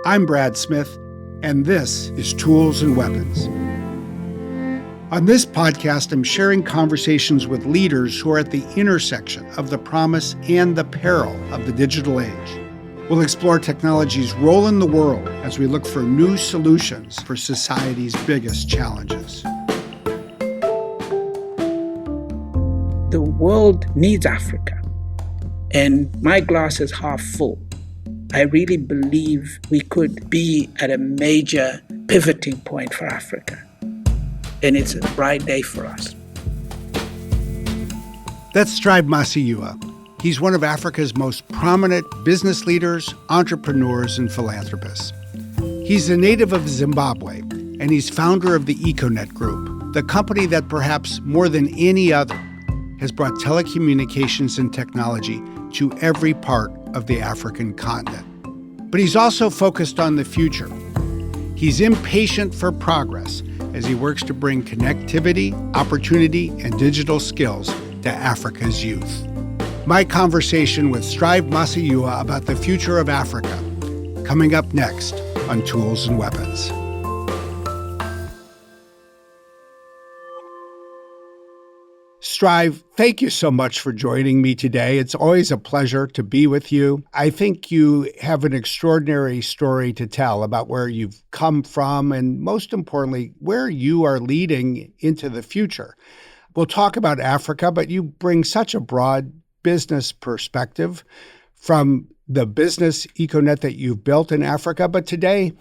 I'm Brad Smith, and this is Tools and Weapons. On this podcast, I'm sharing conversations with leaders who are at the intersection of the promise and the peril of the digital age. We'll explore technology's role in the world as we look for new solutions for society's biggest challenges. The world needs Africa, and my glass is half full. I really believe we could be at a major pivoting point for Africa, and it's a bright day for us. That's Strive Masiyiwa. He's one of Africa's most prominent business leaders, entrepreneurs, and philanthropists. He's a native of Zimbabwe, and he's founder of the Econet Group, the company that perhaps more than any other has brought telecommunications and technology to every part of the African continent. But he's also focused on the future. He's impatient for progress as he works to bring connectivity, opportunity, and digital skills to Africa's youth. My conversation with Strive Masiyiwa about the future of Africa, coming up next on Tools and Weapons. Strive, thank you so much for joining me today. It's always a pleasure to be with you. I think you have an extraordinary story to tell about where you've come from and, most importantly, where you are leading into the future. We'll talk about Africa, but you bring such a broad business perspective from the business Econet that you've built in Africa. But today,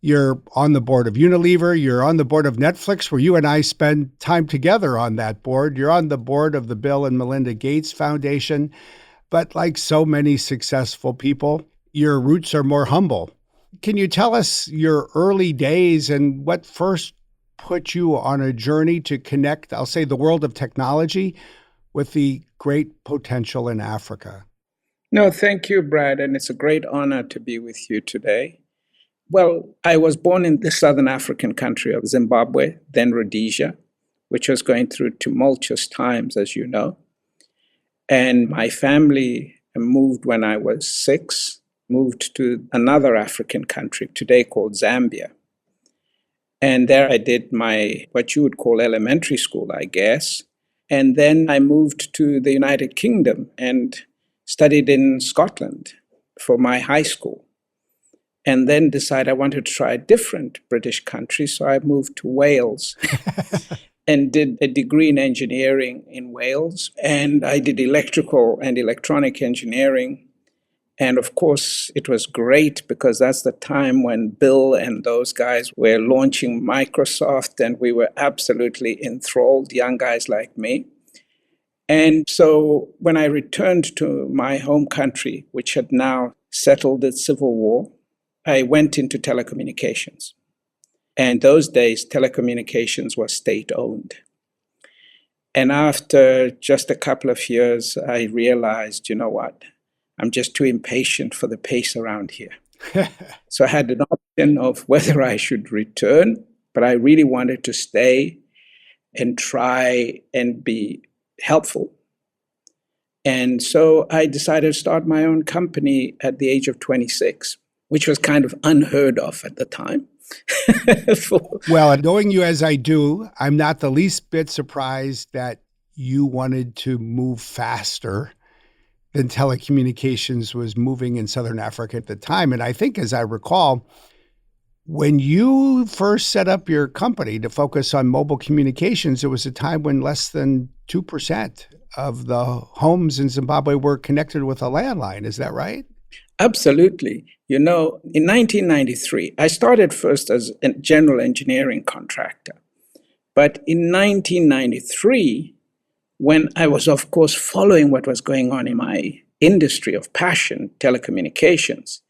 you're on the board of Unilever. You're on the board of Netflix, where you and I spend time together on that board. You're on the board of the Bill and Melinda Gates Foundation. But like so many successful people, your roots are more humble. Can you tell us your early days and what first put you on a journey to connect, I'll say, the world of technology with the great potential in Africa? No, thank you, Brad, and it's a great honor to be with you today. Well, I was born in the southern African country of Zimbabwe, then Rhodesia, which was going through tumultuous times, as you know. And my family moved when I was 6, moved to another African country, today called Zambia. And there I did my, what you would call elementary school, I guess. And then I moved to the United Kingdom and studied in Scotland for my high school. And then decided I wanted to try a different British country. So I moved to Wales and did a degree in engineering in Wales. And I did electrical and electronic engineering. And of course, it was great because that's the time when Bill and those guys were launching Microsoft, and we were absolutely enthralled, young guys like me. And so when I returned to my home country, which had now settled its civil war, I went into telecommunications. And those days, telecommunications was state-owned. And after just a couple of years, I realized, you know what? I'm just too impatient for the pace around here. So I had an option of whether I should return, but I really wanted to stay and try and be helpful. And so I decided to start my own company at the age of 26, which was kind of unheard of at the time. Well, knowing you as I do, I'm not the least bit surprised that you wanted to move faster than telecommunications was moving in Southern Africa at the time. And I think, as I recall, when you first set up your company to focus on mobile communications, it was a time when less than 2% of the homes in Zimbabwe were connected with a landline. Is that right? Absolutely. You know, in 1993, I started first as a general engineering contractor. But in 1993, when I was, of course, following what was going on in my industry of passion, telecommunications,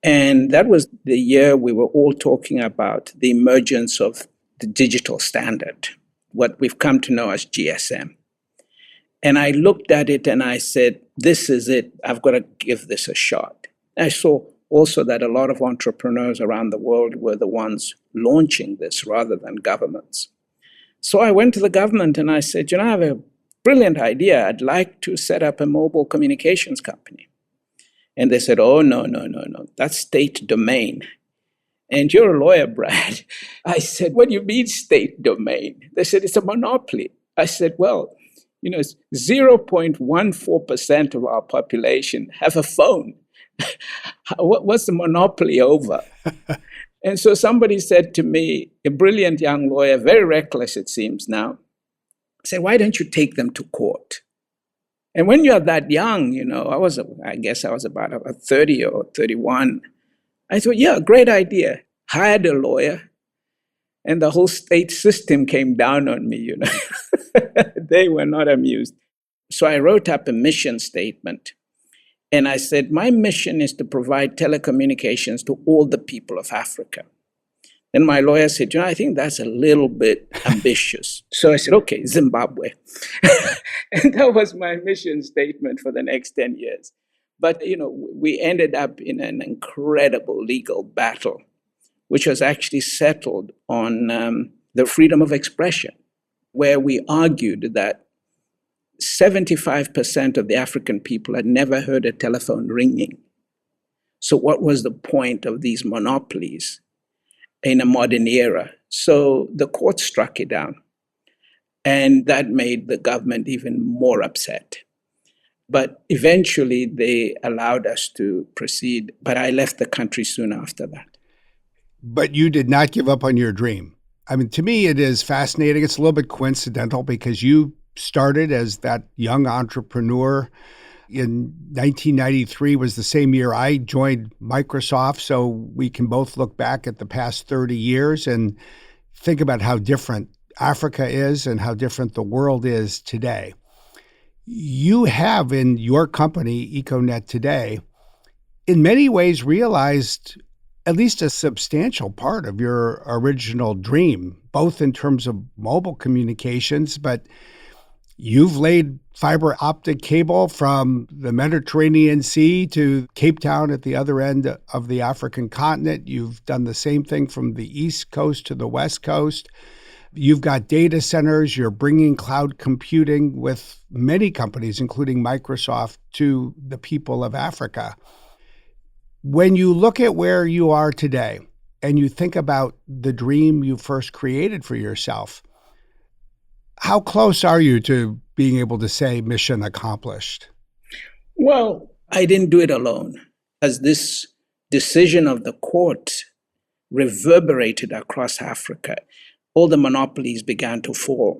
and that was the year we were all talking about the emergence of the digital standard, what we've come to know as GSM. And I looked at it and I said, this is it. I've got to give this a shot. I saw also that a lot of entrepreneurs around the world were the ones launching this rather than governments. So I went to the government and I said, I have a brilliant idea. I'd like to set up a mobile communications company. And they said, oh, no, no, no, no, that's state domain. And you're a lawyer, Brad. I said, what do you mean state domain? They said, it's a monopoly. I said, well, 0.14% of our population have a phone. What's the monopoly over? And so somebody said to me, a brilliant young lawyer, very reckless it seems now, said, why don't you take them to court? And when you're that young, I guess I was about 30 or 31. I thought, yeah, great idea. Hired a lawyer, and the whole state system came down on me, They were not amused. So I wrote up a mission statement, and I said, my mission is to provide telecommunications to all the people of Africa. Then my lawyer said, I think that's a little bit ambitious. So I said, okay, Zimbabwe. And that was my mission statement for the next 10 years. But, we ended up in an incredible legal battle, which was actually settled on the freedom of expression, where we argued that 75% of the African people had never heard a telephone ringing. So what was the point of these monopolies in a modern era? So the court struck it down, and that made the government even more upset. But eventually they allowed us to proceed, but I left the country soon after that. But you did not give up on your dream. I mean, to me, it is fascinating. It's a little bit coincidental because you started as that young entrepreneur in 1993 was the same year I joined Microsoft. So we can both look back at the past 30 years and think about how different Africa is and how different the world is today. You have in your company, Econet today, in many ways realized at least a substantial part of your original dream, both in terms of mobile communications, but you've laid fiber optic cable from the Mediterranean Sea to Cape Town at the other end of the African continent. You've done the same thing from the East Coast to the West Coast. You've got data centers. You're bringing cloud computing with many companies, including Microsoft, to the people of Africa. When you look at where you are today and you think about the dream you first created for yourself, how close are you to being able to say mission accomplished? Well, I didn't do it alone. As this decision of the court reverberated across Africa, all the monopolies began to fall.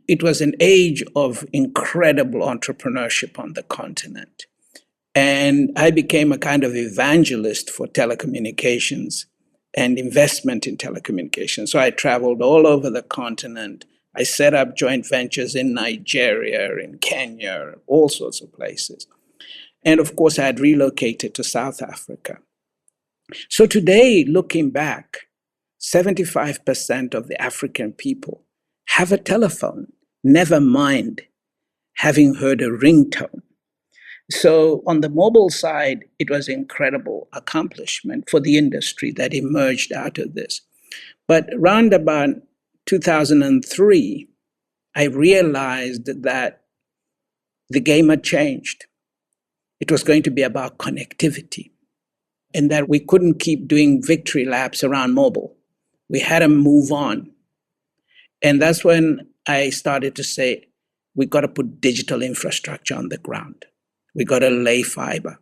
It was an age of incredible entrepreneurship on the continent. And I became a kind of evangelist for telecommunications and investment in telecommunications. So I traveled all over the continent. I set up joint ventures in Nigeria, in Kenya, all sorts of places. And of course, I had relocated to South Africa. So today, looking back, 75% of the African people have a telephone, never mind having heard a ringtone. So on the mobile side, it was an incredible accomplishment for the industry that emerged out of this. But around about 2003, I realized that the game had changed. It was going to be about connectivity, and that we couldn't keep doing victory laps around mobile. We had to move on. And that's when I started to say, we got to put digital infrastructure on the ground. We got to lay fiber.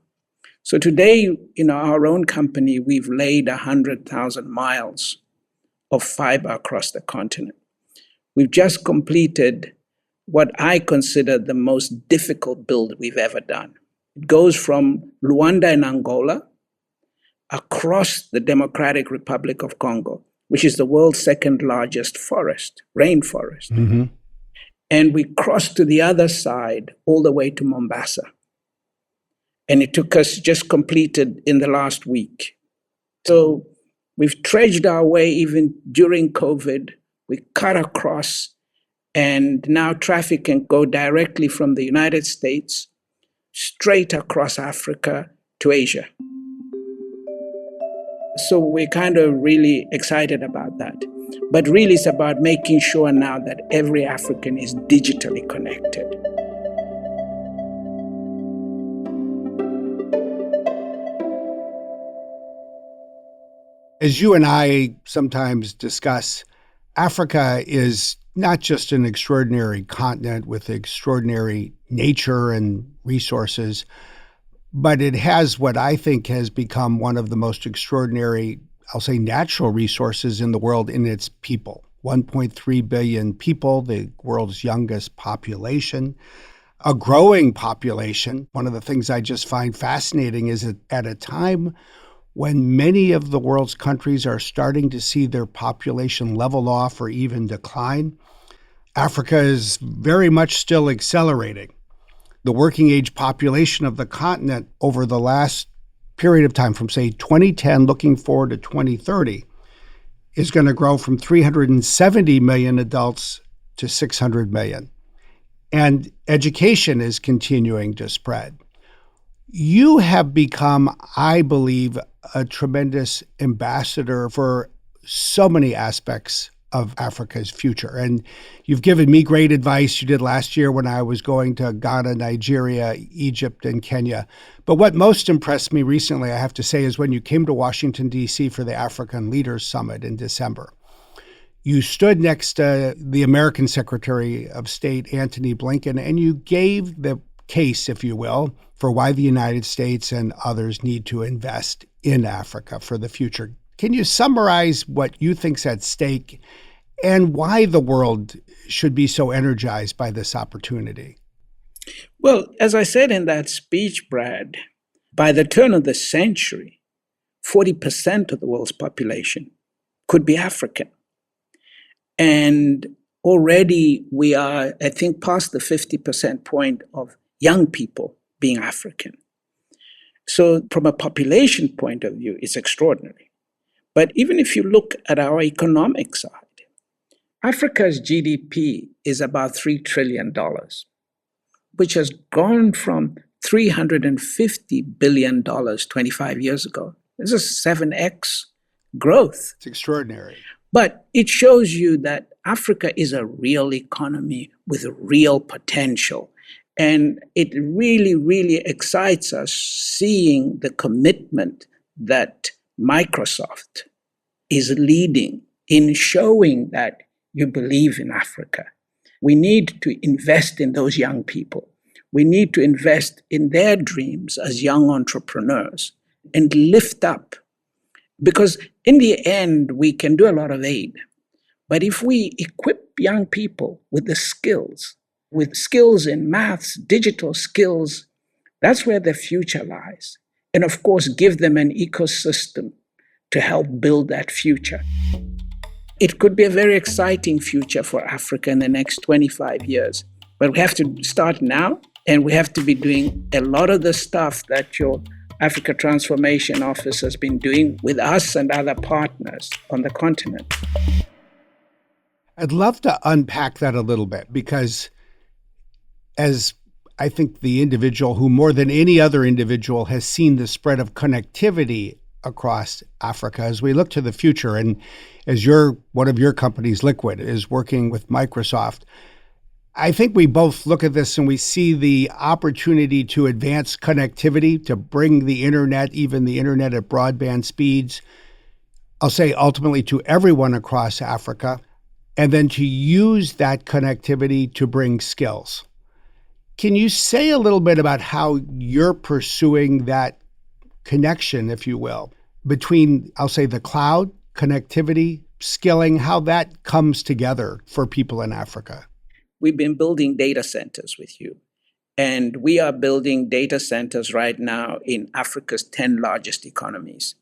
So today, our own company, we've laid 100,000 miles of fiber across the continent. We've just completed what I consider the most difficult build we've ever done. It goes from Luanda in Angola across the Democratic Republic of Congo, which is the world's second largest rainforest. Mm-hmm. And we crossed to the other side all the way to Mombasa. And it took us just completed in the last week. So we've trudged our way even during COVID. We cut across, and now traffic can go directly from the United States straight across Africa to Asia. So we're kind of really excited about that. But really it's about making sure now that every African is digitally connected. As you and I sometimes discuss, Africa is not just an extraordinary continent with extraordinary nature and resources, but it has what I think has become one of the most extraordinary, I'll say, natural resources in the world in its people. 1.3 billion people, the world's youngest population, a growing population. One of the things I just find fascinating is that at a time when many of the world's countries are starting to see their population level off or even decline, Africa is very much still accelerating. The working age population of the continent over the last period of time, from say 2010 looking forward to 2030, is going to grow from 370 million adults to 600 million. And education is continuing to spread. You have become, I believe, a tremendous ambassador for so many aspects of Africa's future. And you've given me great advice. You did last year when I was going to Ghana, Nigeria, Egypt, and Kenya. But what most impressed me recently, I have to say, is when you came to Washington, D.C. for the African Leaders Summit in December. You stood next to the American Secretary of State, Antony Blinken, and you gave the case, if you will, for why the United States and others need to invest in Africa for the future. Can you summarize what you think's at stake and why the world should be so energized by this opportunity? Well, as I said in that speech, Brad, by the turn of the century, 40% of the world's population could be African. And already we are, I think, past the 50% point of young people being African. So from a population point of view, it's extraordinary. But even if you look at our economic side, Africa's GDP is about $3 trillion, which has gone from $350 billion 25 years ago. This is 7x growth. It's extraordinary. But it shows you that Africa is a real economy with real potential. And it really, really excites us seeing the commitment that Microsoft is leading in showing that you believe in Africa. We need to invest in those young people. We need to invest in their dreams as young entrepreneurs and lift up. Because in the end, we can do a lot of aid. But if we equip young people with skills in maths, digital skills, that's where the future lies. And of course, give them an ecosystem to help build that future. It could be a very exciting future for Africa in the next 25 years. But we have to start now, and we have to be doing a lot of the stuff that your Africa Transformation Office has been doing with us and other partners on the continent. I'd love to unpack that a little bit because as I think the individual who more than any other individual has seen the spread of connectivity across Africa as we look to the future, and as one of your companies, Liquid, is working with Microsoft, I think we both look at this and we see the opportunity to advance connectivity, to bring the internet, even the internet at broadband speeds, I'll say ultimately to everyone across Africa, and then to use that connectivity to bring skills. Can you say a little bit about how you're pursuing that connection, if you will, between, I'll say, the cloud, connectivity, skilling, how that comes together for people in Africa? We've been building data centers with you. And we are building data centers right now in Africa's 10 largest economies.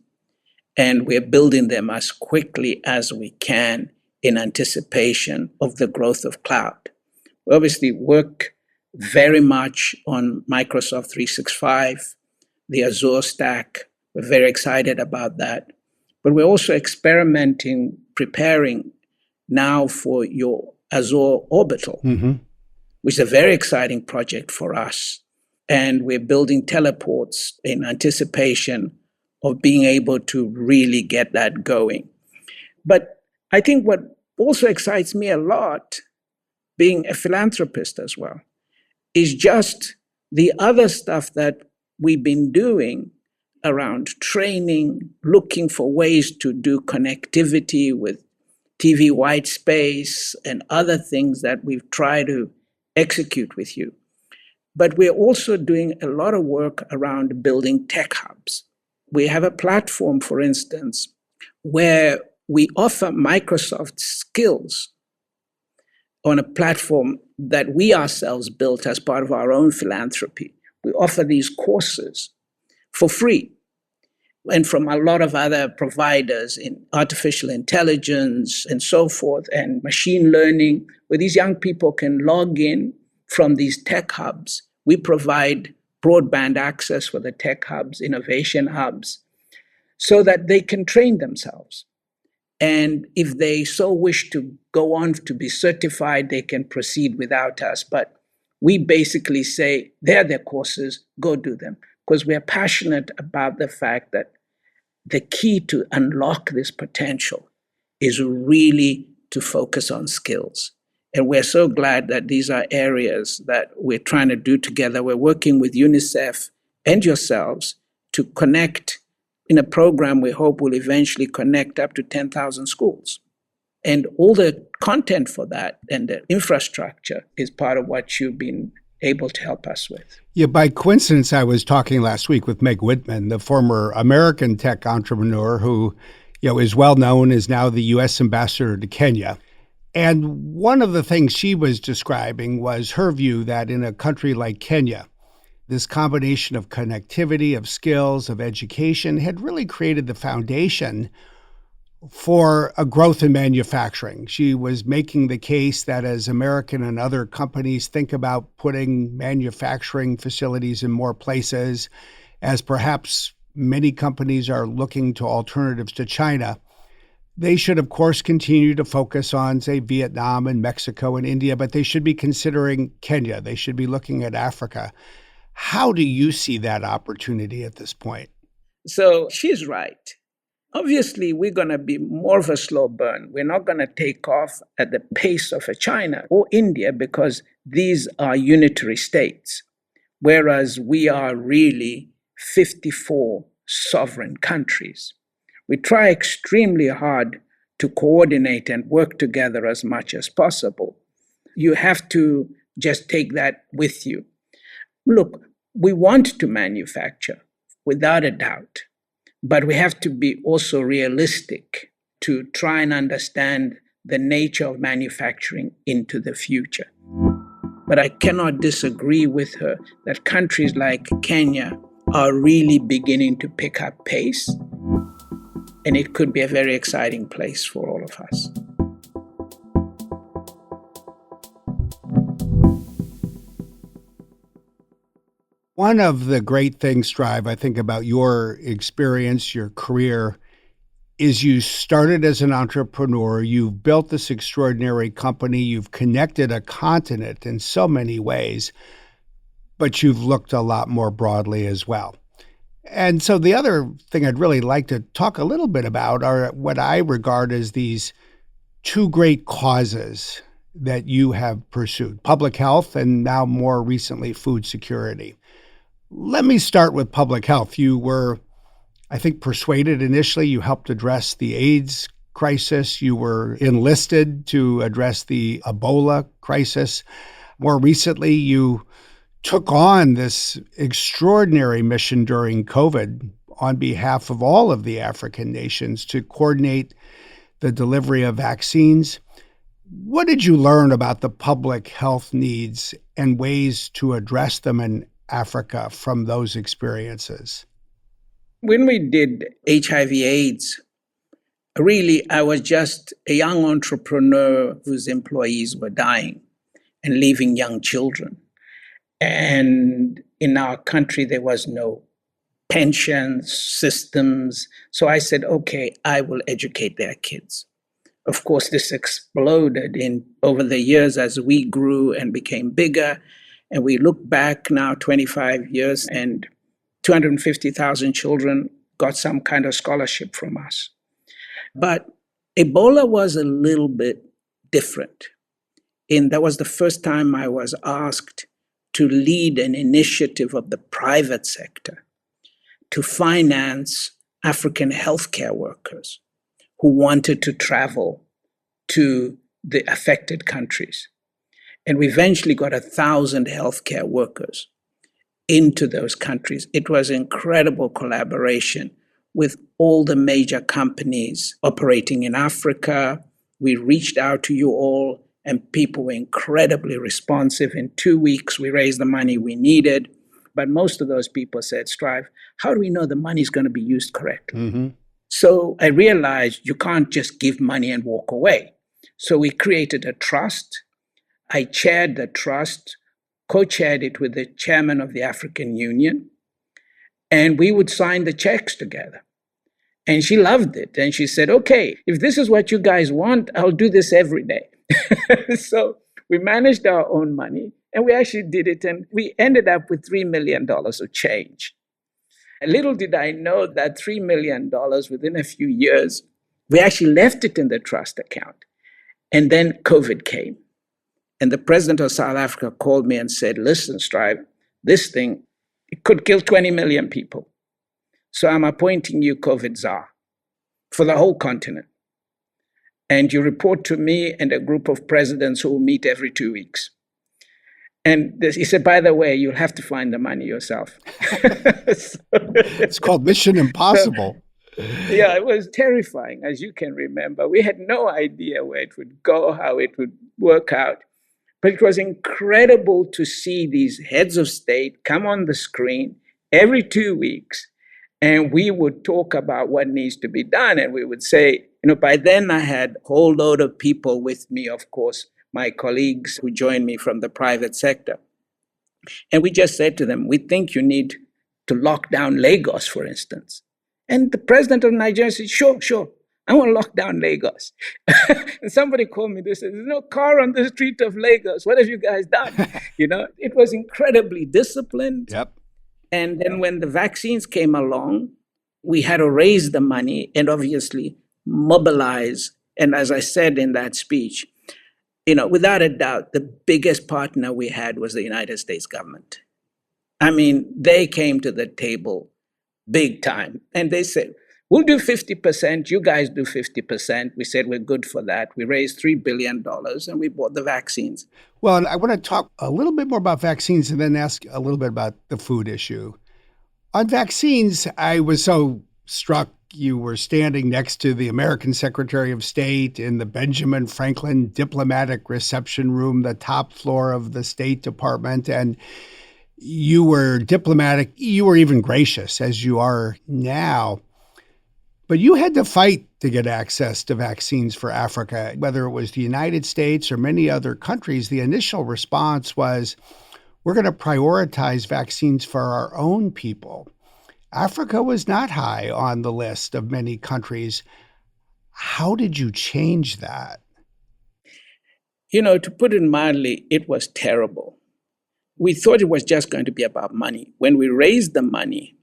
And we're building them as quickly as we can in anticipation of the growth of cloud. We obviously work very much on Microsoft 365, the Azure stack. We're very excited about that. But we're also experimenting, preparing now for your Azure Orbital, which is a very exciting project for us. And we're building teleports in anticipation of being able to really get that going. But I think what also excites me a lot, being a philanthropist as well, is just the other stuff that we've been doing around training, looking for ways to do connectivity with TV white space and other things that we've tried to execute with you. But we're also doing a lot of work around building tech hubs. We have a platform, for instance, where we offer Microsoft skills on a platform that we ourselves built as part of our own philanthropy. We offer these courses for free, and from a lot of other providers in artificial intelligence and so forth, and machine learning, where these young people can log in from these tech hubs. We provide broadband access for the tech hubs, innovation hubs, so that they can train themselves. And if they so wish to go on to be certified, they can proceed without us. But we basically say, they're their courses, go do them. Because we are passionate about the fact that the key to unlock this potential is really to focus on skills. And we're so glad that these are areas that we're trying to do together. We're working with UNICEF and yourselves to connect in a program we hope will eventually connect up to 10,000 schools. And all the content for that and the infrastructure is part of what you've been able to help us with. Yeah, by coincidence, I was talking last week with Meg Whitman, the former American tech entrepreneur who, is well known, is now the U.S. ambassador to Kenya. And one of the things she was describing was her view that in a country like Kenya, this combination of connectivity, of skills, of education had really created the foundation for a growth in manufacturing. She was making the case that as American and other companies think about putting manufacturing facilities in more places, as perhaps many companies are looking to alternatives to China, they should, of course, continue to focus on, say, Vietnam and Mexico and India, but they should be considering Kenya. They should be looking at Africa. How do you see that opportunity at this point? So she's right. Obviously, we're going to be more of a slow burn. We're not going to take off at the pace of a China or India because these are unitary states, whereas we are really 54 sovereign countries. We try extremely hard to coordinate and work together as much as possible. You have to just take that with you. Look, we want to manufacture, without a doubt, but we have to be also realistic to try and understand the nature of manufacturing into the future. But I cannot disagree with her that countries like Kenya are really beginning to pick up pace, and it could be a very exciting place for all of us. One of the great things, Strive, I think about your experience, your career, is you started as an entrepreneur, you've built this extraordinary company, you've connected a continent in so many ways, but you've looked a lot more broadly as well. And so the other thing I'd really like to talk a little bit about are what I regard as these two great causes that you have pursued: public health and now more recently, food security. Let me start with public health. You were, I think, persuaded initially. You helped address the AIDS crisis. You were enlisted to address the Ebola crisis. More recently, you took on this extraordinary mission during COVID on behalf of all of the African nations to coordinate the delivery of vaccines. What did you learn about the public health needs and ways to address them in Africa from those experiences? When we did HIV/AIDS, really, I was just a young entrepreneur whose employees were dying and leaving young children. And in our country, there was no pensions, systems. So I said, okay, I will educate their kids. Of course, this exploded over the years as we grew and became bigger. And we look back now 25 years and 250,000 children got some kind of scholarship from us. But Ebola was a little bit different. And that was the first time I was asked to lead an initiative of the private sector to finance African healthcare workers who wanted to travel to the affected countries. And we eventually got 1,000 healthcare workers into those countries. It was incredible collaboration with all the major companies operating in Africa. We reached out to you all, and people were incredibly responsive. In 2 weeks, we raised the money we needed. But most of those people said, Strive, how do we know the money is going to be used correctly? Mm-hmm. So I realized you can't just give money and walk away. So we created a trust. I chaired the trust, co-chaired it with the chairman of the African Union, and we would sign the checks together. And she loved it. And she said, okay, if this is what you guys want, I'll do this every day. So we managed our own money, and we actually did it, and we ended up with $3 million of change. And little did I know that $3 million within a few years, we actually left it in the trust account. And then COVID came. And the president of South Africa called me and said, listen, Strive, this thing, it could kill 20 million people. So I'm appointing you COVID czar for the whole continent. And you report to me and a group of presidents who will meet every 2 weeks. And he said, by the way, you'll have to find the money yourself. It's called Mission Impossible. Yeah, it was terrifying, as you can remember. We had no idea where it would go, how it would work out. But it was incredible to see these heads of state come on the screen every 2 weeks. And we would talk about what needs to be done. And we would say, by then I had a whole load of people with me, of course, my colleagues who joined me from the private sector. And we just said to them, we think you need to lock down Lagos, for instance. And the president of Nigeria said, sure, I want to lock down Lagos. And somebody called me, they said, there's no car on the street of Lagos. What have you guys done? It was incredibly disciplined. Yep. And then when the vaccines came along, we had to raise the money and obviously mobilize. And as I said in that speech, without a doubt, the biggest partner we had was the United States government. I mean, they came to the table big time. And they said, we'll do 50%, you guys do 50%. We said we're good for that. We raised $3 billion and we bought the vaccines. Well, I want to talk a little bit more about vaccines and then ask a little bit about the food issue. On vaccines, I was so struck you were standing next to the American Secretary of State in the Benjamin Franklin Diplomatic Reception Room, the top floor of the State Department, and you were diplomatic. You were even gracious, as you are now. But you had to fight to get access to vaccines for Africa, whether it was the United States or many other countries. The initial response was, we're going to prioritize vaccines for our own people. Africa was not high on the list of many countries. How did you change that? To put it mildly, it was terrible. We thought it was just going to be about money. When we raised the money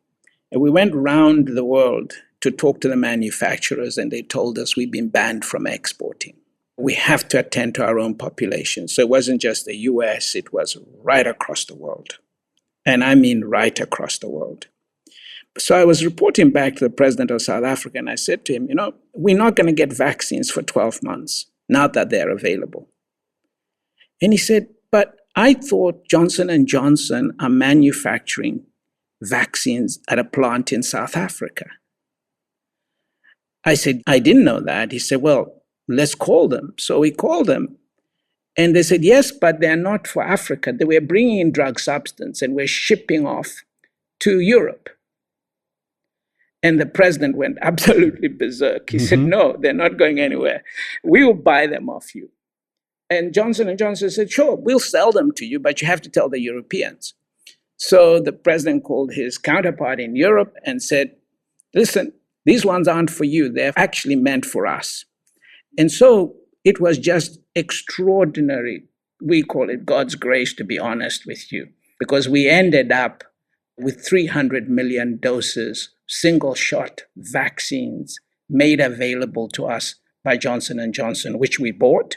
and we went around the world to talk to the manufacturers, and they told us we've been banned from exporting. We have to attend to our own population. So it wasn't just the US, it was right across the world. And I mean right across the world. So I was reporting back to the president of South Africa, and I said to him, we're not going to get vaccines for 12 months, now that they're available. And he said, but I thought Johnson & Johnson are manufacturing vaccines at a plant in South Africa. I said, I didn't know that. He said, well, let's call them. So we called them. And they said, yes, but they're not for Africa. They were bringing in drug substance and we're shipping off to Europe. And the president went absolutely berserk. He said, no, they're not going anywhere. We will buy them off you. And Johnson & Johnson said, sure, we'll sell them to you, but you have to tell the Europeans. So the president called his counterpart in Europe and said, listen, these ones aren't for you. They're actually meant for us. And so it was just extraordinary. We call it God's grace, to be honest with you, because we ended up with 300 million doses, single-shot vaccines made available to us by Johnson & Johnson, which we bought.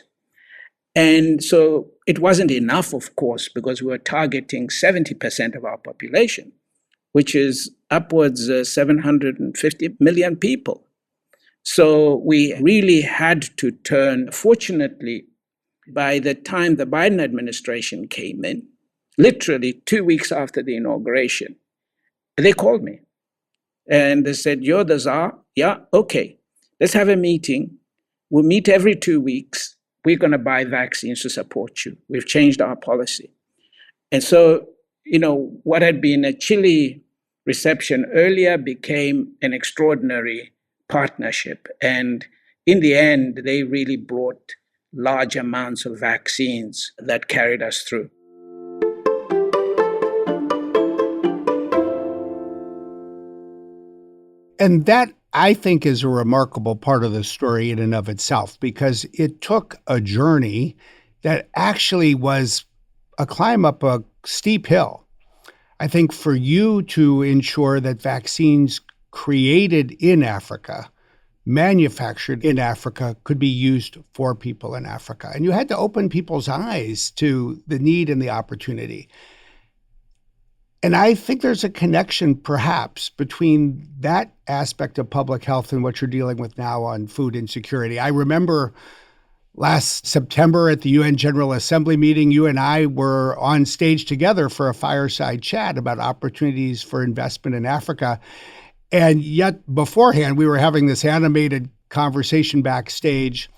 And so it wasn't enough, of course, because we were targeting 70% of our population. which is upwards 750 million people. So we really had to turn. Fortunately, by the time the Biden administration came in, literally 2 weeks after the inauguration, they called me and they said, "You're the czar? Yeah, okay. Let's have a meeting. We'll meet every 2 weeks. We're going to buy vaccines to support you. We've changed our policy." And so, what had been a chilly reception earlier became an extraordinary partnership. And in the end, they really brought large amounts of vaccines that carried us through. And that, I think, is a remarkable part of the story in and of itself, because it took a journey that actually was a climb up a steep hill. I think for you to ensure that vaccines created in Africa, manufactured in Africa, could be used for people in Africa. And you had to open people's eyes to the need and the opportunity. And I think there's a connection, perhaps, between that aspect of public health and what you're dealing with now on food insecurity. I remember last September at the UN General Assembly meeting, you and I were on stage together for a fireside chat about opportunities for investment in Africa. And yet beforehand, we were having this animated conversation backstage.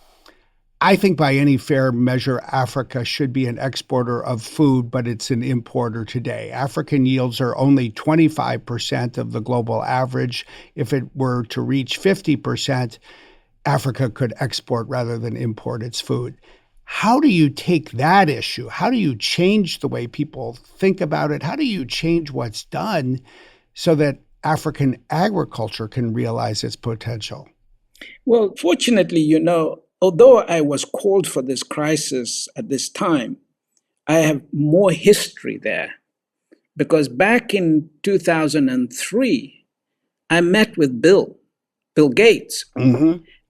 I think by any fair measure, Africa should be an exporter of food, but it's an importer today. African yields are only 25% of the global average. If it were to reach 50%, Africa could export rather than import its food. How do you take that issue? How do you change the way people think about it? How do you change what's done so that African agriculture can realize its potential? Well, fortunately, although I was called for this crisis at this time, I have more history there. Because back in 2003, I met with Bill Gates,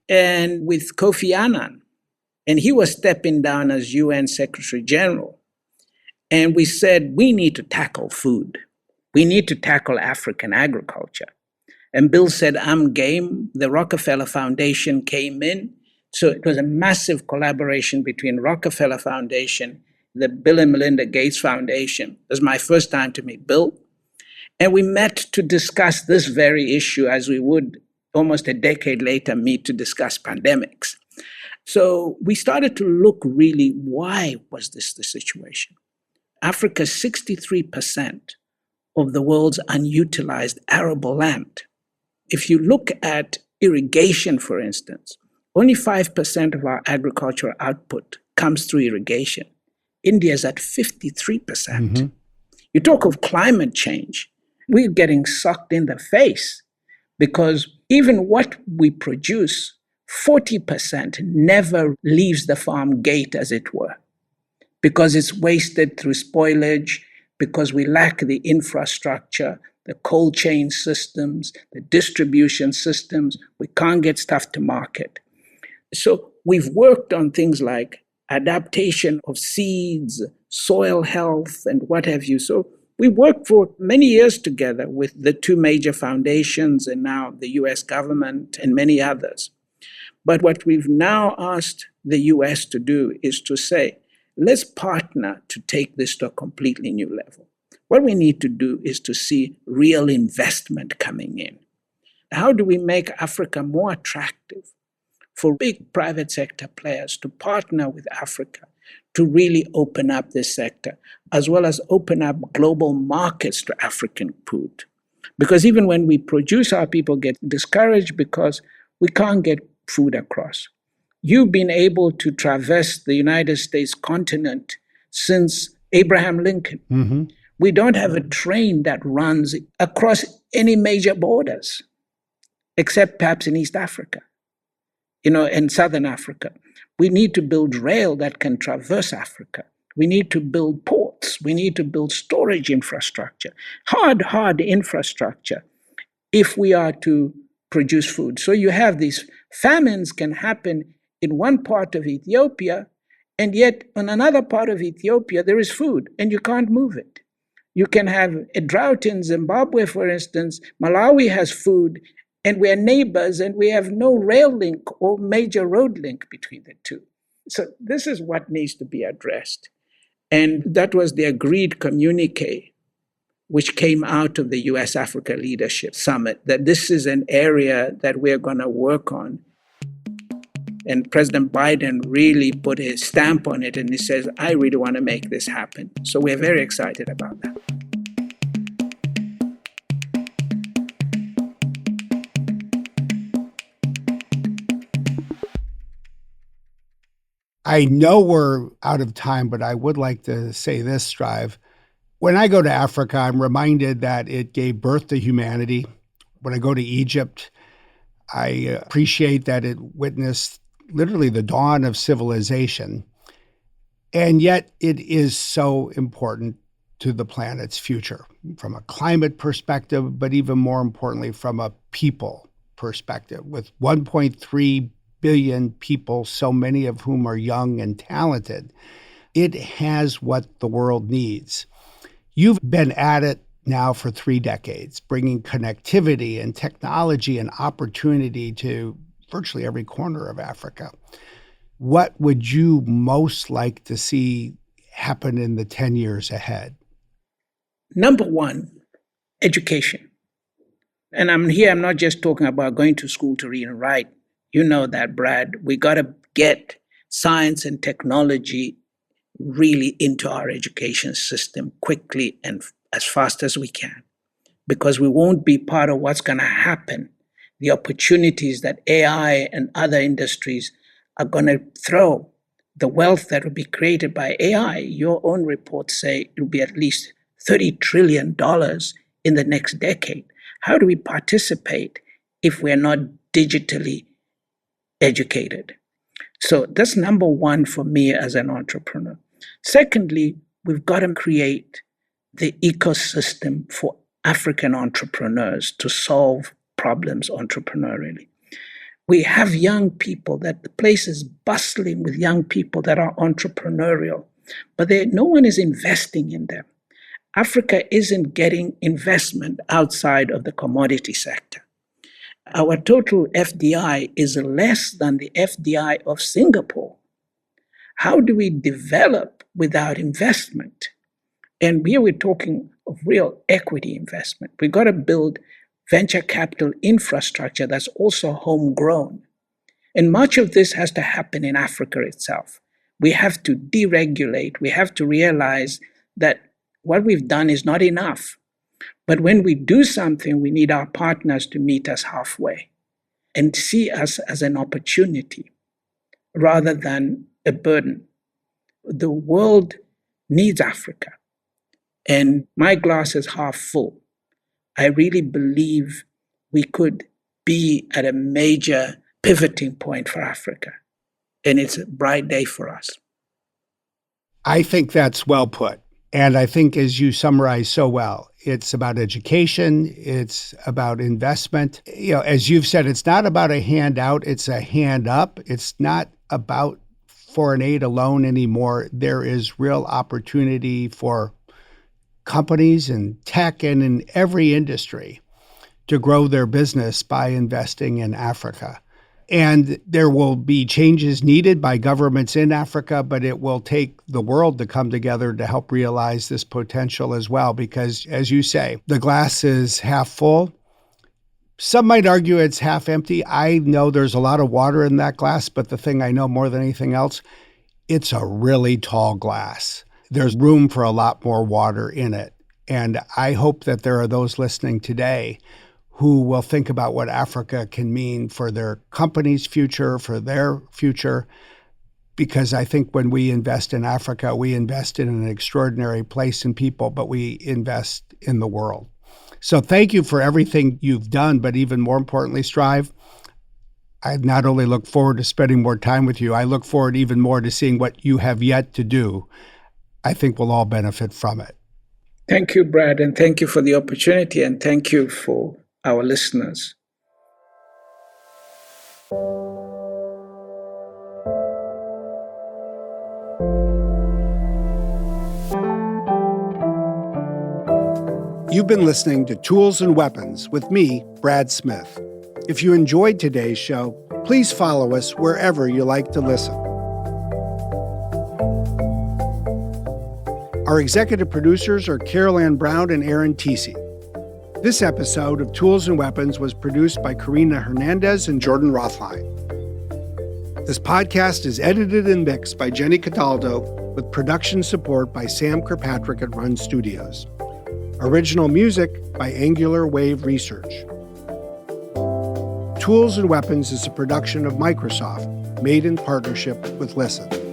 and with Kofi Annan, and he was stepping down as UN Secretary General. And we said, we need to tackle food. We need to tackle African agriculture. And Bill said, I'm game. The Rockefeller Foundation came in. So it was a massive collaboration between Rockefeller Foundation, the Bill and Melinda Gates Foundation. It was my first time to meet Bill. And we met to discuss this very issue, as we would almost a decade later meet to discuss pandemics. So we started to look really, why was this the situation? Africa's 63% of the world's unutilized arable land. If you look at irrigation, for instance, only 5% of our agricultural output comes through irrigation. India's at 53%. You talk of climate change, we're getting sucked in the face because even what we produce, 40% never leaves the farm gate, as it were, because it's wasted through spoilage, because we lack the infrastructure, the cold chain systems, the distribution systems. We can't get stuff to market. So we've worked on things like adaptation of seeds, soil health, and what have you. So we worked for many years together with the two major foundations and now the US government and many others. But what we've now asked the US to do is to say, let's partner to take this to a completely new level. What we need to do is to see real investment coming in. How do we make Africa more attractive for big private sector players to partner with Africa to really open up this sector, as well as open up global markets to African food? Because even when we produce, our people get discouraged because we can't get food across. You've been able to traverse the United States continent since Abraham Lincoln. We don't have a train that runs across any major borders, except perhaps in East Africa, in Southern Africa. We need to build rail that can traverse Africa. We need to build ports. We need to build storage infrastructure, hard infrastructure, if we are to produce food. So you have these famines can happen in one part of Ethiopia, and yet in another part of Ethiopia, there is food, and you can't move it. You can have a drought in Zimbabwe, for instance. Malawi has food, and we're neighbors, and we have no rail link or major road link between the two. So this is what needs to be addressed. And that was the agreed communique which came out of the US Africa Leadership Summit, that this is an area that we're going to work on. And President Biden really put his stamp on it, and he says, I really want to make this happen. So we're very excited about that. I know we're out of time, but I would like to say this, Strive. When I go to Africa, I'm reminded that it gave birth to humanity. When I go to Egypt, I appreciate that it witnessed literally the dawn of civilization. And yet it is so important to the planet's future from a climate perspective, but even more importantly, from a people perspective. With 1.3 billion people, so many of whom are young and talented, it has what the world needs. You've been at it now for 3 decades, bringing connectivity and technology and opportunity to virtually every corner of Africa. What would you most like to see happen in the 10 years ahead? Number one, education. And I'm not just talking about going to school to read and write. You know that, Brad. We got to get science and technology really into our education system quickly and as fast as we can, because we won't be part of what's going to happen. The opportunities that AI and other industries are going to throw, the wealth that will be created by AI. Your own reports say it will be at least $30 trillion in the next decade. How do we participate if we're not digitally educated? So that's number one for me as an entrepreneur. Secondly, we've got to create the ecosystem for African entrepreneurs to solve problems entrepreneurially. We have young people, that the place is bustling with young people that are entrepreneurial, but no one is investing in them. Africa isn't getting investment outside of the commodity sector. Our total FDI is less than the FDI of Singapore. How do we develop without investment? And here we're talking of real equity investment. We've got to build venture capital infrastructure that's also homegrown. And much of this has to happen in Africa itself. We have to deregulate. We have to realize that what we've done is not enough. But when we do something, we need our partners to meet us halfway and see us as an opportunity rather than a burden. The world needs Africa, and my glass is half full. I really believe we could be at a major pivoting point for Africa, and it's a bright day for us. I think that's well put. And I think, as you summarize so well, it's about education, it's about investment. As you've said, it's not about a handout, it's a hand up. It's not about foreign aid alone anymore. There is real opportunity for companies and tech and in every industry to grow their business by investing in Africa. And there will be changes needed by governments in Africa, but it will take the world to come together to help realize this potential as well. Because, as you say, the glass is half full. Some might argue it's half empty. I know there's a lot of water in that glass, but the thing I know more than anything else, it's a really tall glass. There's room for a lot more water in it. And I hope that there are those listening today who will think about what Africa can mean for their company's future, for their future, because I think when we invest in Africa, we invest in an extraordinary place and people, but we invest in the world. So thank you for everything you've done, but even more importantly, Strive, I not only look forward to spending more time with you, I look forward even more to seeing what you have yet to do. I think we'll all benefit from it. Thank you, Brad, and thank you for the opportunity, and thank you for our listeners. You've been listening to Tools and Weapons with me, Brad Smith. If you enjoyed today's show, please follow us wherever you like to listen. Our executive producers are Carol Ann Brown and Aaron Teesey. This episode of Tools and Weapons was produced by Karina Hernandez and Jordan Rothlein. This podcast is edited and mixed by Jenny Cataldo with production support by Sam Kirkpatrick at Run Studios. Original music by Angular Wave Research. Tools and Weapons is a production of Microsoft, made in partnership with Listen.